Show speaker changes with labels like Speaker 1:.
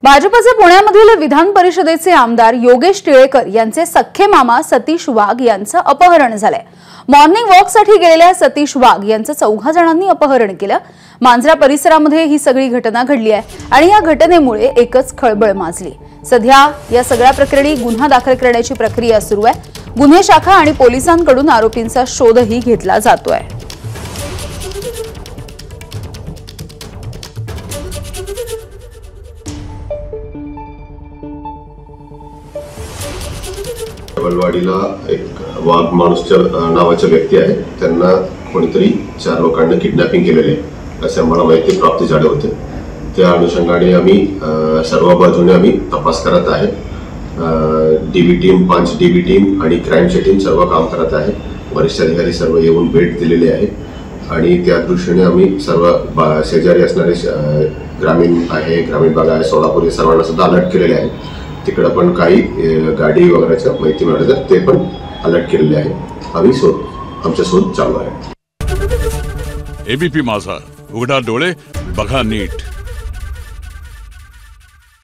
Speaker 1: भाजपचे पुण्यामधील विधान परिषदेचे आमदार योगेश टिळेकर यांचे सख्खे मामा सतीश वाघ यांचं अपहरण झालंय। मॉर्निंग वॉकसाठी गेलेल्या सतीश वाघ यांचं 4 जणांनी अपहरण केलं। मांजरा परिसरामध्ये ही सगळी घटना घडली आहे आणि या घटनेमुळे एकच खळबळ माजली। सध्या या सगळ्या प्रकरणी गुन्हा दाखल करण्याची प्रक्रिया सुरू आहे। गुन्हे शाखा आणि पोलिसांकडून आरोपींचा शोधही घेतला जातोय।
Speaker 2: बलवाडीला एक वाघ माणूस नावाचा व्यक्ती आहे, त्यांना कोणीतरी 4 लोकांनी किडनॅपिंग केलेले असे आम्हाला माहिती प्राप्त झाले होते। त्या अनुषंगाने आम्ही सर्व बाजूने आम्ही तपास करत आहे। डीबी टीम 5 डीबी टीम आणि क्राईमची टीम सर्व काम करत आहे। वरिष्ठ अधिकारी सर्व येऊन भेट दिलेले आहे आणि त्या दृष्टीने आम्ही सर्व शेजारी असणारे ग्रामीण भाग आहे, सोलापूर सर्वांना सुद्धा अलर्ट केलेले आहे। तिकडे पण काही गाडी वगैरेच्या माहिती मिळाली तर ते पण अलर्ट केलेले आहे। आम्ही आमचा शोध चालू आहे।
Speaker 3: एबीपी माझा, उघडा डोळे बघा नीट।